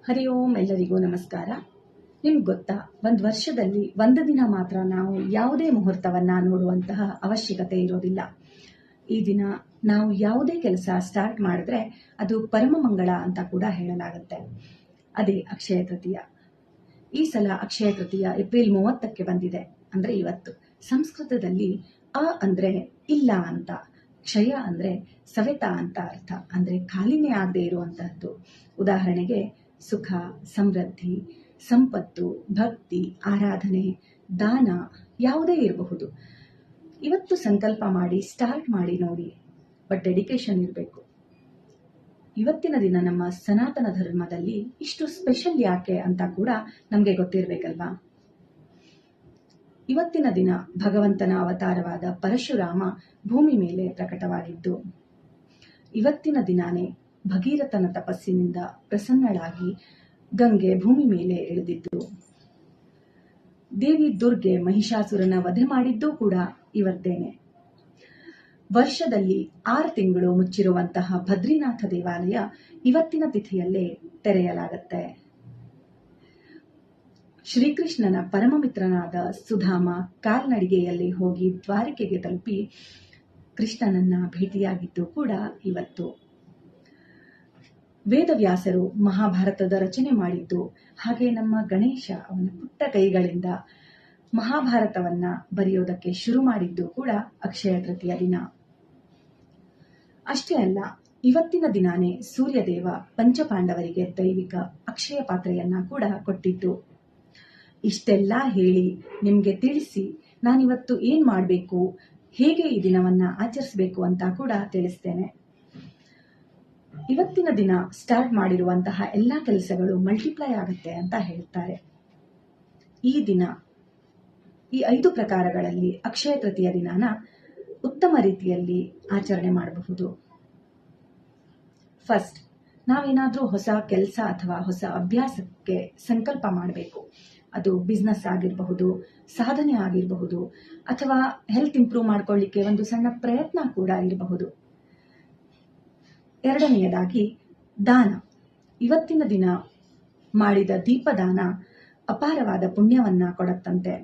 ಹರಿ ಓಂ. ಎಲ್ಲರಿಗೂ ನಮಸ್ಕಾರ. ನಿಮ್ಗೆ ಗೊತ್ತಾ, ಒಂದು ವರ್ಷದಲ್ಲಿ ಒಂದು ದಿನ ಮಾತ್ರ ನಾವು ಯಾವುದೇ ಮುಹೂರ್ತವನ್ನ ನೋಡುವಂತಹ ಅವಶ್ಯಕತೆ ಇರೋದಿಲ್ಲ. ಈ ದಿನ ನಾವು ಯಾವುದೇ ಕೆಲಸ ಸ್ಟಾರ್ಟ್ ಮಾಡಿದ್ರೆ ಅದು ಪರಮ ಮಂಗಳ ಅಂತ ಕೂಡ ಹೇಳಲಾಗುತ್ತೆ. ಅದೇ ಅಕ್ಷಯ ತೃತೀಯ. ಈ ಸಲ ಅಕ್ಷಯ ತೃತೀಯ ಏಪ್ರಿಲ್ 30ಕ್ಕೆ ಬಂದಿದೆ, ಅಂದ್ರೆ ಇವತ್ತು. ಸಂಸ್ಕೃತದಲ್ಲಿ ಅ ಅಂದ್ರೆ ಇಲ್ಲ ಅಂತ, ಕ್ಷಯ ಅಂದ್ರೆ ಸವೆತ ಅಂತ ಅರ್ಥ, ಅಂದ್ರೆ ಖಾಲಿನೇ ಆಗದೆ ಇರುವಂತಹದ್ದು. ಉದಾಹರಣೆಗೆ ಸುಖ, ಸಮೃದ್ಧಿ, ಸಂಪತ್ತು, ಭಕ್ತಿ, ಆರಾಧನೆ, ದಾನ ಯಾವುದೇ ಇರಬಹುದು. ಇವತ್ತು ಸಂಕಲ್ಪ ಮಾಡಿ ಸ್ಟಾರ್ಟ್ ಮಾಡಿ ನೋಡಿ, ಬಟ್ ಡೆಡಿಕೇಶನ್ ಇರಬೇಕು. ಇವತ್ತಿನ ದಿನ ನಮ್ಮ ಸನಾತನ ಧರ್ಮದಲ್ಲಿ ಇಷ್ಟು ಸ್ಪೆಷಲ್ ಯಾಕೆ ಅಂತ ಕೂಡ ನಮಗೆ ಗೊತ್ತಿರಬೇಕಲ್ವಾ. ಇವತ್ತಿನ ದಿನ ಭಗವಂತನ ಅವತಾರವಾದ ಪರಶುರಾಮ ಭೂಮಿ ಮೇಲೆ ಪ್ರಕಟವಾಗಿದ್ದು, ಇವತ್ತಿನ ದಿನಾನೇ ಭಗೀರಥನ ತಪಸ್ಸಿನಿಂದ ಪ್ರಸನ್ನಳಾಗಿ ಗಂಗೆ ಭೂಮಿ ಮೇಲೆ ಇಳಿದಿದ್ದು, ದೇವಿ ದುರ್ಗೆ ಮಹಿಷಾಸುರನ ವಧೆ ಮಾಡಿದ್ದೂ ಕೂಡ ಇವತ್ತೇನೆ. ವರ್ಷದಲ್ಲಿ 6 ತಿಂಗಳು ಮುಚ್ಚಿರುವಂತಹ ಬದ್ರಿನಾಥ ದೇವಾಲಯ ಇವತ್ತಿನ ತಿಥಿಯಲ್ಲೇ ತೆರೆಯಲಾಗುತ್ತೆ. ಶ್ರೀಕೃಷ್ಣನ ಪರಮಮಿತ್ರನಾದ ಸುಧಾಮ ಕಾಲ್ನಡಿಗೆಯಲ್ಲಿ ಹೋಗಿ ದ್ವಾರಕೆಗೆ ತಲುಪಿ ಕೃಷ್ಣನನ್ನ ಭೇಟಿಯಾಗಿದ್ದು ಕೂಡ ಇವತ್ತು. ವೇದವ್ಯಾಸರು ಮಹಾಭಾರತದ ರಚನೆ ಮಾಡಿದ್ದು, ಹಾಗೆ ನಮ್ಮ ಗಣೇಶ ಅವನ ಪುಟ್ಟ ಕೈಗಳಿಂದ ಮಹಾಭಾರತವನ್ನ ಬರೆಯೋದಕ್ಕೆ ಶುರು ಮಾಡಿದ್ದು ಕೂಡ ಅಕ್ಷಯ ತೃತೀಯ ದಿನ. ಅಷ್ಟೇ ಅಲ್ಲ, ಇವತ್ತಿನ ದಿನಾನೇ ಸೂರ್ಯದೇವ ಪಂಚಪಾಂಡವರಿಗೆ ದೈವಿಕ ಅಕ್ಷಯ ಪಾತ್ರೆಯನ್ನ ಕೂಡ ಕೊಟ್ಟಿದ್ದು. ಇಷ್ಟೆಲ್ಲ ಹೇಳಿ ನಿಮ್ಗೆ ತಿಳಿಸಿ ನಾನಿವತ್ತು ಏನ್ ಮಾಡಬೇಕು, ಹೇಗೆ ಈ ದಿನವನ್ನ ಆಚರಿಸಬೇಕು ಅಂತ ಕೂಡ ತಿಳಿಸ್ತೇನೆ. ಇವತ್ತಿನ ದಿನ ಸ್ಟಾರ್ಟ್ ಮಾಡಿರುವಂತಹ ಎಲ್ಲಾ ಕೆಲಸಗಳು ಮಲ್ಟಿಪ್ಲೈ ಆಗುತ್ತೆ ಅಂತ ಹೇಳ್ತಾರೆ. ಈ ದಿನ ಈ 5 ಪ್ರಕಾರಗಳಲ್ಲಿ ಅಕ್ಷಯ ತೃತೀಯ ದಿನಾನ ಉತ್ತಮ ರೀತಿಯಲ್ಲಿ ಆಚರಣೆ ಮಾಡಬಹುದು. ಫಸ್ಟ್, ನಾವೇನಾದ್ರೂ ಹೊಸ ಕೆಲಸ ಅಥವಾ ಹೊಸ ಅಭ್ಯಾಸಕ್ಕೆ ಸಂಕಲ್ಪ ಮಾಡಬೇಕು. ಅದು ಬಿಸ್ನೆಸ್ ಆಗಿರಬಹುದು, ಸಾಧನೆ ಆಗಿರಬಹುದು, ಅಥವಾ ಹೆಲ್ತ್ ಇಂಪ್ರೂವ್ ಮಾಡ್ಕೊಳ್ಳಿಕ್ಕೆ ಒಂದು ಸಣ್ಣ ಪ್ರಯತ್ನ ಕೂಡ ಇರಬಹುದು. ಎರಡನೆಯದಾಗಿ ದಾನ. ಇವತ್ತಿನ ದಿನ ಮಾಡಿದ ದೀಪದಾನ ಅಪಾರವಾದ ಪುಣ್ಯವನ್ನ ಕೊಡತ್ತಂತೆ.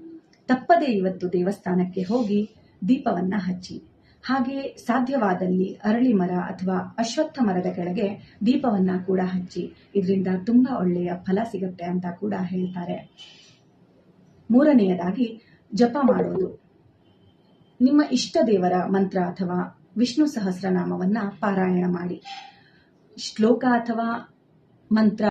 ತಪ್ಪದೇ ಇವತ್ತು ದೇವಸ್ಥಾನಕ್ಕೆ ಹೋಗಿ ದೀಪವನ್ನ ಹಚ್ಚಿ, ಹಾಗೆ ಸಾಧ್ಯವಾದಲ್ಲಿ ಅರಳಿ ಮರ ಅಥವಾ ಅಶ್ವತ್ಥ ಮರದ ಕೆಳಗೆ ದೀಪವನ್ನ ಕೂಡ ಹಚ್ಚಿ, ಇದರಿಂದ ತುಂಬಾ ಒಳ್ಳೆಯ ಫಲ ಸಿಗುತ್ತೆ ಅಂತ ಕೂಡ ಹೇಳ್ತಾರೆ. ಮೂರನೆಯದಾಗಿ ಜಪ ಮಾಡೋದು. ನಿಮ್ಮ ಇಷ್ಟ ದೇವರ ಮಂತ್ರ ಅಥವಾ ವಿಷ್ಣು ಸಹಸ್ರನಾಮವನ್ನ ಪಾರಾಯಣ ಮಾಡಿ. ಶ್ಲೋಕ ಅಥವಾ ಮಂತ್ರ